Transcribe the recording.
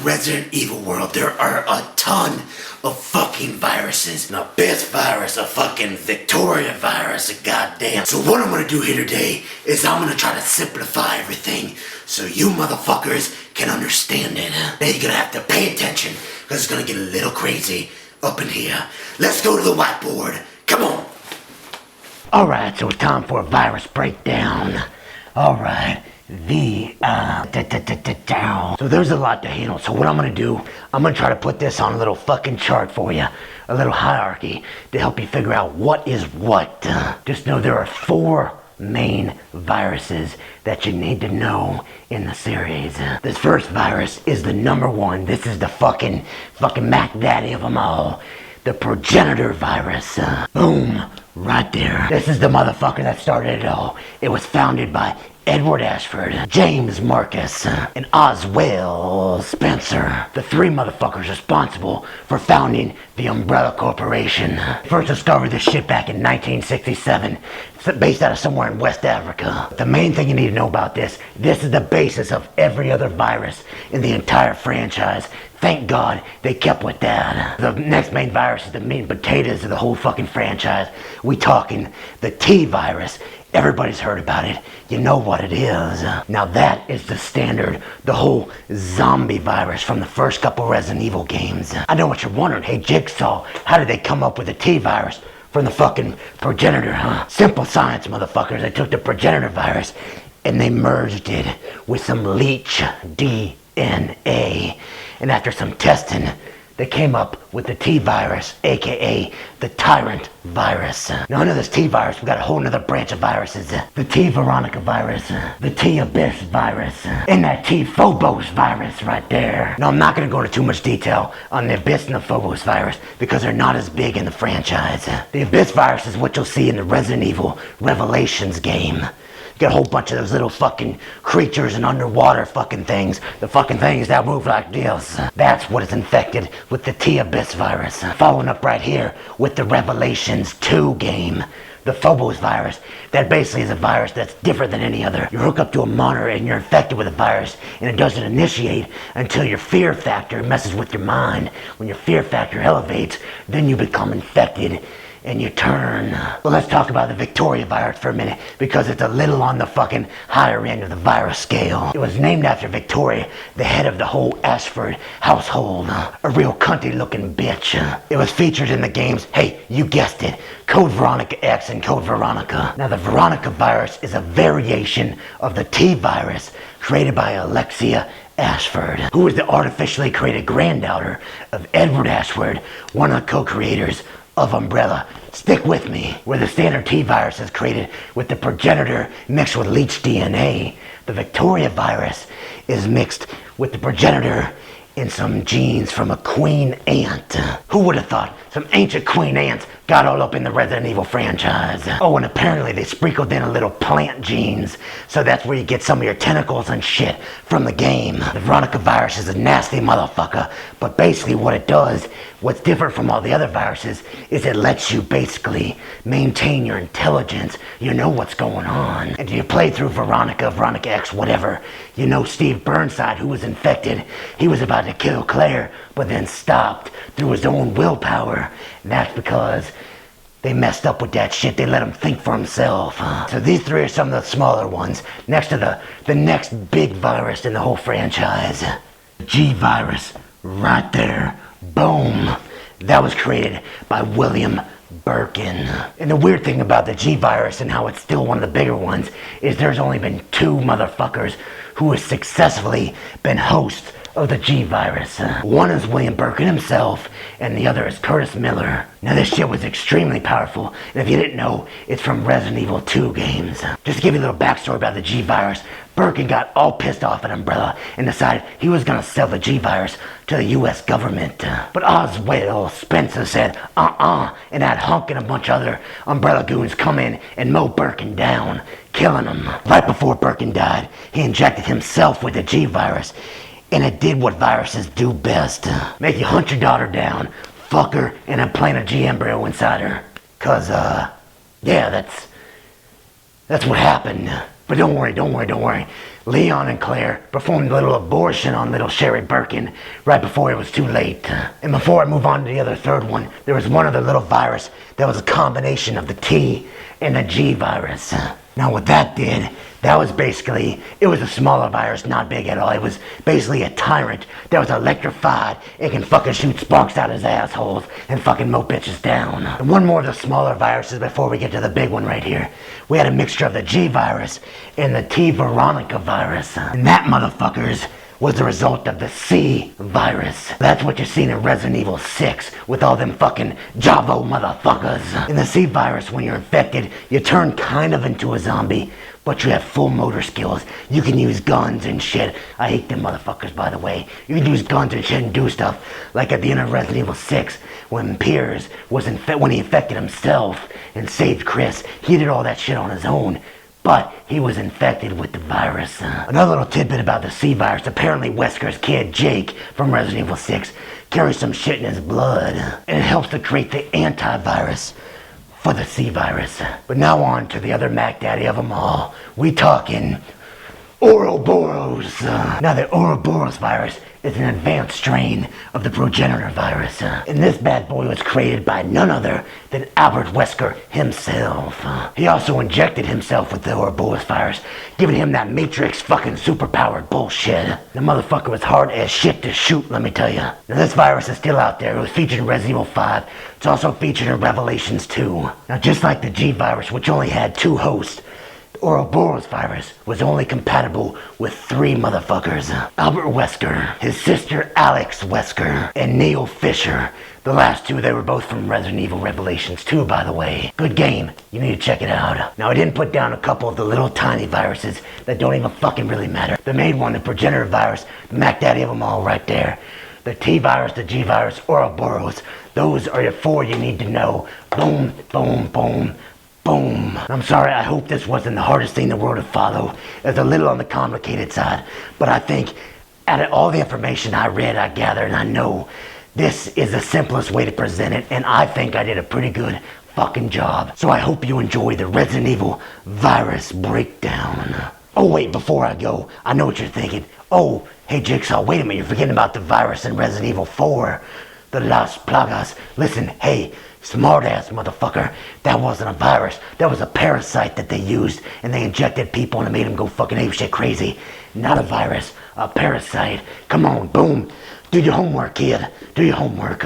Resident Evil world, there are a ton of fucking viruses. An Abyss Virus, a fucking Victoria Virus, a goddamn. So what I'm gonna do here today is I'm gonna try to simplify everything so you motherfuckers can understand it. Now you're gonna have to pay attention because it's gonna get a little crazy up in here. Let's go to the whiteboard. Come on. Alright, so it's time for a virus breakdown. Alright. So there's a lot to handle. So what I'm gonna do, I'm gonna try to put this on a little fucking chart for you, a little hierarchy to help you figure out what is what. Just know there are 4 main viruses that you need to know in the series. This first virus is the #1. This is the fucking Mac Daddy of them all. The Progenitor Virus. Boom, right there. This is the motherfucker that started it all. It was founded by Edward Ashford, James Marcus, and Oswald Spencer. The 3 motherfuckers responsible for founding the Umbrella Corporation. First discovered this shit back in 1967, based out of somewhere in West Africa. The main thing you need to know about this is the basis of every other virus in the entire franchise. Thank God they kept with that. The next main virus is the meat and potatoes of the whole fucking franchise. We talking the T virus. Everybody's heard about it. You know what it is. Now that is the standard, the whole zombie virus from the first couple Resident Evil games. I know what you're wondering. Hey, Jigsaw, how did they come up with the T virus from the fucking Progenitor, huh? Simple science, motherfuckers. They took the Progenitor virus and they merged it with some leech DNA. And after some testing, they came up with the T virus, aka the Tyrant Virus. Now under this T virus, we got a whole nother branch of viruses. The T Veronica Virus, the T Abyss Virus, and that T Phobos Virus right there. Now I'm not gonna go into too much detail on the Abyss and the Phobos Virus because they're not as big in the franchise. The Abyss Virus is what you'll see in the Resident Evil Revelations game. Get a whole bunch of those little fucking creatures and underwater fucking things. The fucking things that move like this. That's what is infected with the T-Abyss virus. Following up right here with the Revelations 2 game. The Phobos virus. That basically is a virus that's different than any other. You hook up to a monitor and you're infected with a virus and it doesn't initiate until your fear factor messes with your mind. When your fear factor elevates, then you become infected. And you turn. Well, let's talk about the Victoria Virus for a minute because it's a little on the fucking higher end of the virus scale. It was named after Victoria, the head of the whole Ashford household. A real cunty looking bitch. It was featured in the games, hey, you guessed it, Code Veronica X and Code Veronica. Now the Veronica Virus is a variation of the T virus created by Alexia Ashford, who was the artificially created granddaughter of Edward Ashford, one of the co-creators of Umbrella. Stick with me. Where the standard T virus is created with the Progenitor mixed with leech DNA, the Victoria virus is mixed with the Progenitor and some genes from a queen ant. Who would have thought some ancient queen ants got all up in the Resident Evil franchise? Oh, and apparently they sprinkled in a little plant genes, so that's where you get some of your tentacles and shit from the game. The Veronica virus is a nasty motherfucker, but basically what it does, what's different from all the other viruses, is it lets you basically maintain your intelligence. You know what's going on. And you play through Veronica X, whatever. You know Steve Burnside, who was infected, he was about to kill Claire, but then stopped through his own willpower. And that's because they messed up with that shit. They let him think for himself. So these 3 are some of the smaller ones. Next to the next big virus in the whole franchise. G virus, right there. Boom. That was created by William Birkin. And the weird thing about the G virus and how it's still one of the bigger ones is there's only been 2 motherfuckers who have successfully been hosts of the G virus. One is William Birkin himself, and the other is Curtis Miller. Now this shit was extremely powerful, and if you didn't know, it's from Resident Evil 2 games. Just to give you a little backstory about the G virus, Birkin got all pissed off at Umbrella and decided he was gonna sell the G virus to the US government. But Oswald Spencer said, and that hunk and a bunch of other Umbrella goons come in and mow Birkin down, killing him. Right before Birkin died, he injected himself with the G virus. And it did what viruses do best. Make you hunt your daughter down, fuck her, and implant a G embryo inside her. Cause, yeah, that's what happened. But don't worry. Leon and Claire performed a little abortion on little Sherry Birkin right before it was too late. And before I move on to the other third one, there was one other little virus that was a combination of the T and the G virus. Now what that did, that was basically, it was a smaller virus, not big at all. It was basically a tyrant that was electrified. It can fucking shoot sparks out his assholes and fucking mow bitches down. And one more of the smaller viruses before we get to the big one right here. We had a mixture of the G virus and the T Veronica virus. And that, motherfuckers, was the result of the C virus. That's what you're seeing in Resident Evil 6 with all them fucking Javo motherfuckers. In the C virus, when you're infected, you turn kind of into a zombie, but you have full motor skills. You can use guns and shit. I hate them motherfuckers, by the way. You can use guns and shit and do stuff. Like at the end of Resident Evil 6, when Piers was when he infected himself and saved Chris, he did all that shit on his own. But he was infected with the virus. Another little tidbit about the C virus. Apparently Wesker's kid, Jake, from Resident Evil 6, carries some shit in his blood. And it helps to create the antivirus for the C virus. But now on to the other Mac Daddy of them all. We talking Ouroboros. Now the Ouroboros virus is an advanced strain of the Progenitor Virus. And this bad boy was created by none other than Albert Wesker himself. He also injected himself with the Ouroboros virus, giving him that Matrix fucking superpowered bullshit. The motherfucker was hard as shit to shoot, let me tell you. Now this virus is still out there. It was featured in Resident Evil 5. It's also featured in Revelations 2. Now just like the G virus, which only had 2 hosts, Ouroboros virus was only compatible with 3 motherfuckers. Albert Wesker, his sister Alex Wesker, and Neil Fisher. The last 2, they were both from Resident Evil Revelations 2, by the way. Good game. You need to check it out. Now, I didn't put down a couple of the little tiny viruses that don't even fucking really matter. The main one, the Progenitor Virus, the Mac Daddy of them all right there. The T virus, the G virus, Ouroboros. Those are the 4 you need to know. Boom, boom, boom. Boom. I'm sorry, I hope this wasn't the hardest thing in the world to follow. It's a little on the complicated side, but I think out of all the information I read, I gathered, and I know this is the simplest way to present it, and I think I did a pretty good fucking job. So I hope you enjoy the Resident Evil virus breakdown. Oh wait, before I go, I know what you're thinking. Oh, hey Jigsaw, wait a minute, you're forgetting about the virus in Resident Evil 4. The Las Plagas. Listen, hey, smart-ass motherfucker, that wasn't a virus. That was a parasite that they used, and they injected people and it made them go fucking apeshit crazy. Not a virus, a parasite. Come on, boom. Do your homework, kid. Do your homework.